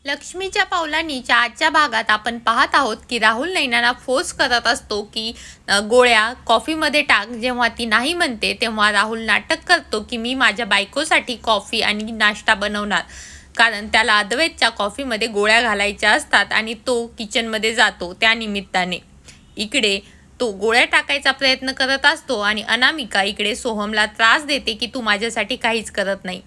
लक्ष्मीच्या पावलांनीच्या आजच्या भागात आपण पाहत आहोत की राहुल नैनाला फोर्स करत असतो की गोळ्या कॉफीमध्ये टाक. जेव्हा ती नाही म्हणते तेव्हा राहुल नाटक करतो की मी माझ्या बायकोसाठी कॉफी आणि नाश्ता बनवणार, कारण त्याला अद्वैतच्या कॉफीमध्ये गोळ्या घालायच्या असतात आणि तो किचनमध्ये जातो. त्या निमित्ताने इकडे तो गोळ्या टाकायचा प्रयत्न करत असतो आणि अनामिका इकडे सोहमला त्रास देते की तू माझ्यासाठी काहीच करत नाही.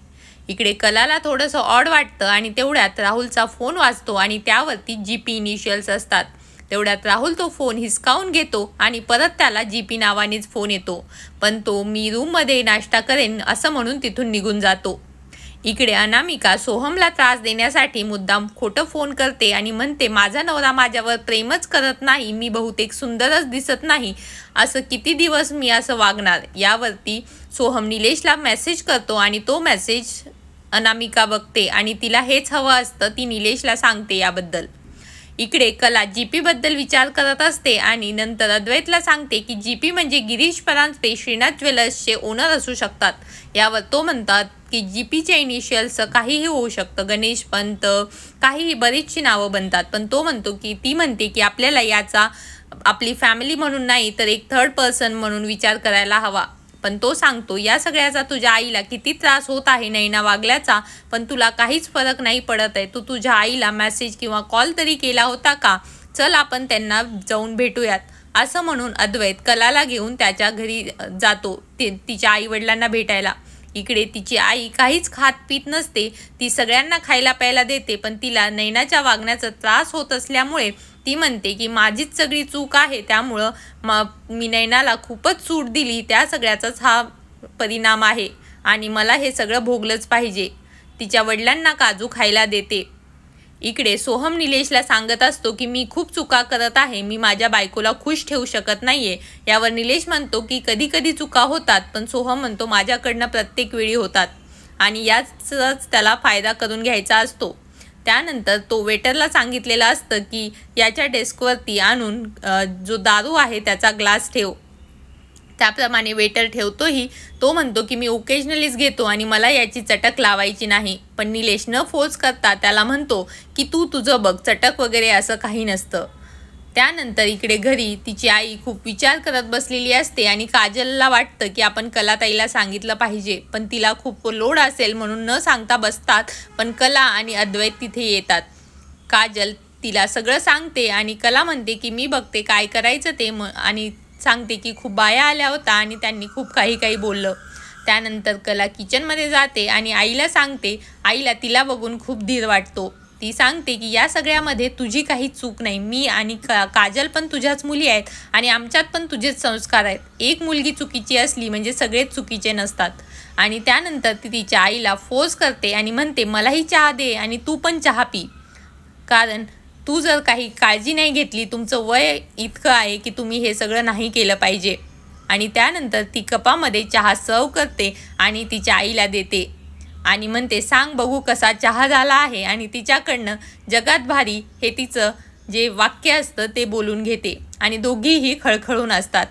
इकडे कलाला थोडंसं ऑड वाटतं आणि तेवढ्यात राहुलचा फोन वाजतो आणि त्यावरती जीपी इनिशियल्स असतात. तेवढ्यात राहुल तो फोन हिसकावून घेतो आणि परत त्याला जीपी नावानेच फोन येतो, पण तो मी रूममध्ये नाश्ता करेन असं म्हणून तिथून निघून जातो. इकडे अनामिका सोहमला त्रास देण्यासाठी मुद्दाम खोटं फोन करते आणि म्हणते माझा नवरा माझ्यावर प्रेमच करत नाही, मी बहुतेक सुंदरच दिसत नाही, असं किती दिवस मी असं वागणार. यावरती सोहम निलेशला मेसेज करतो आणि तो मेसेज अनामिका बघते आणि तिला हेच हवं असतं, ती निलेशला सांगते याबद्दल. इकडे कला जीपी बद्दल विचार करत असते आणि नंतर अद्वैतला सांगते की जीपी म्हणजे गिरीश परांजपे श्रीनाथ ज्वेलर्सचे ओनर असू शकतात. यावर तो म्हणतात की जीपीचे इनिशियल्स काहीही होऊ शकतं, गणेश पंत, काहीही बरीचशी नावं बनतात, पण तो म्हणतो की ती म्हणते की आपल्याला याचा आपली फॅमिली म्हणून नाही तर एक थर्ड पर्सन म्हणून विचार करायला हवा. पण तो सांगतो या सगळ्याचा तुझ्या आईला किती त्रास होत आहे नैना वागल्याचा, पण तुला काहीच फरक नाही पडत आहे. तू तुझ्या आईला मेसेज किंवा कॉल तरी केला होता का? चल आपण त्यांना जाऊन भेटूयात. असं म्हणून अद्वैत कलाला घेऊन त्याच्या घरी जातो तिच्या आईवडिलांना भेटायला. इकडे तिची आई काहीच खात पीत नसते, ती सगळ्यांना खायला प्यायला देते, पण तिला नैनाच्या वागण्याचा त्रास होत असल्यामुळे ती म्हणते की माझीच सगळी चूक आहे, त्यामुळं मी नैनाला खूपच सूट दिली, त्या सगळ्याचाच हा परिणाम आहे आणि मला हे सगळं भोगलंच पाहिजे. तिच्या वडिलांना काजू खायला देते. इकडे सोहम निलेशला सांगत असतो की मी खूप चुका करत आहे, मी माझ्या बायकोला खुश ठेवू शकत नाहीये. यावर निलेश म्हणतो की कधी कधी चुका होतात, पण सोहम म्हणतो माझ्याकडनं प्रत्येक वेळी होतात आणि याचाच त्याला फायदा करून घ्यायचा असतो. त्यानंतर तो वेटरला सांगितलेलं असतं की याच्या डेस्कवरती आणून जो दारू आहे त्याचा ग्लास ठेव. त्याप्रमाणे वेटर ठेवतोही. तो म्हणतो की मी ओकेजनलीच घेतो आणि मला याची चटक लावायची नाही, पण निलेश न फोर्स करता त्याला म्हणतो की तू तुझं बघ, चटक वगैरे असं काही नसतं. त्यानंतर इकडे घरी तिची आई खूप विचार करत बसलेली असते आणि काजलला वाटतं की आपण कलाताईला सांगितलं पाहिजे, पण तिला खूप लोड असेल म्हणून न सांगता बसतात, पण कला आणि अद्वैत तिथे येतात. काजल तिला सगळं सांगते आणि कला म्हणते की मी बघते काय करायचं ते, आणि सांगते की खूप बाया आल्या होत्या आणि त्यांनी खूप काही बोललं. त्यानंतर कला किचनमध्ये जाते आणि आईला सांगते. आईला तिला बघून खूप धीर वाटतो. ती सांगते की या सगळ्यामध्ये तुझी काही चूक नाही, मी आणि काजल पण तुझ्याच मुली आहेत आणि आमच्यात पण तुझेच संस्कार आहेत. एक मुलगी चुकीची असली म्हणजे सगळेच चुकीचे नसतात. आणि त्यानंतर ती तिच्या आईला फोर्स करते आणि म्हणते मलाही चहा दे आणि तू पण चहा पी, कारण तू जर काही काळजी नाही घेतली, तुमचं वय इतकं आहे की तुम्ही हे सगळं नाही केलं पाहिजे. आणि त्यानंतर ती कपामध्ये चहा सर्व करते आणि तिच्या आईला देते आणि म्हणते सांग बघू कसा चहा झाला आहे, आणि तिच्याकडनं जगात भारी हे तिचं जे वाक्य असतं ते बोलून घेते आणि दोघीही खळखळून असतात.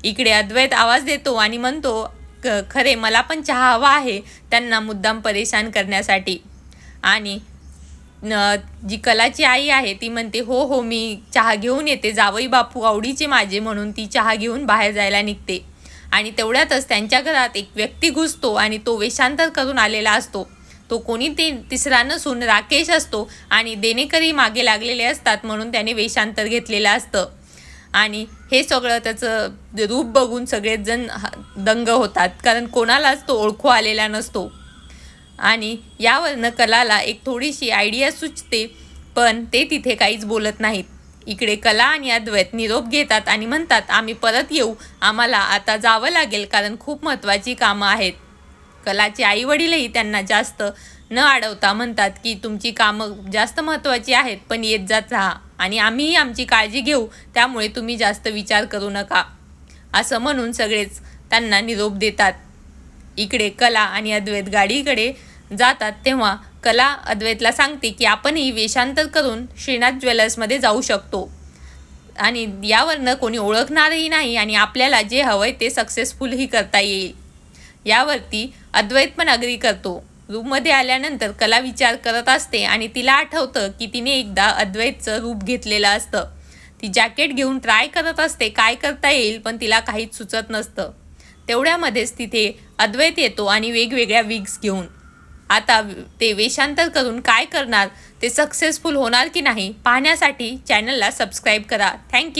इकडे अद्वैत आवाज देतो आणि म्हणतो खरे मला पण चहा हवा आहे, त्यांना मुद्दाम परेशान करण्यासाठी. आणि जी कलाची आई आहे ती म्हणते हो हो मी चहा घेऊन येते, जावई बापू आवडीचे माझे, म्हणून ती चहा घेऊन बाहेर जायला निघते. आणि तेवढ्यातच त्यांच्या घरात एक व्यक्ती घुसतो आणि तो वेषांतर करून आलेला असतो. तो कोणी ते तिसरा नसून राकेश असतो आणि देणेकरी मागे लागलेले असतात म्हणून त्याने वेषांतर घेतलेलं असतं. आणि हे सगळं त्याचं रूप बघून सगळेच जण दंग होतात, कारण कोणालाच तो ओळखू आलेला नसतो. आणि यावरनं कलाला एक थोडीशी आयडिया सुचते, पण ते तिथे काहीच बोलत नाहीत. इकडे कला आणि अद्वैत निरोप घेतात आणि म्हणतात आम्ही परत येऊ, आम्हाला आता जावं लागेल कारण खूप महत्त्वाची कामं आहेत. कलाचे आईवडीलही त्यांना जास्त न अडवता म्हणतात की तुमची कामं जास्त महत्त्वाची आहेत, पण येत जात राहा आणि आम्हीही आमची काळजी घेऊ, त्यामुळे तुम्ही जास्त विचार करू नका, असं म्हणून सगळेच त्यांना निरोप देतात. इकडे कला आणि अद्वैत गाडीकडे जातात तेव्हा कला अद्वैतला सांगते की आपणही वेषांतर करून श्रीनाथ ज्वेलर्समध्ये जाऊ शकतो आणि यावरनं कोणी ओळखणारही नाही आणि आपल्याला जे हवंय ते सक्सेसफुलही करता येईल. यावरती अद्वैत पण अग्री करतो. रूममध्ये आल्यानंतर कला विचार करत असते आणि तिला आठवतं की तिने एकदा अद्वैतचं रूप घेतलेलं असतं. ती जॅकेट घेऊन ट्राय करत असते काय करता येईल, पण तिला काहीच सुचत नसतं. तेवढ्यामध्येच तिथे अद्वैत येतो आणि वेगवेगळ्या विग्स घेऊन. आता ते वेषांतर करून काय करणार, ते सक्सेसफुल होणार की नाही पाहण्यासाठी चॅनलला सबस्क्राईब करा. थँक्यू.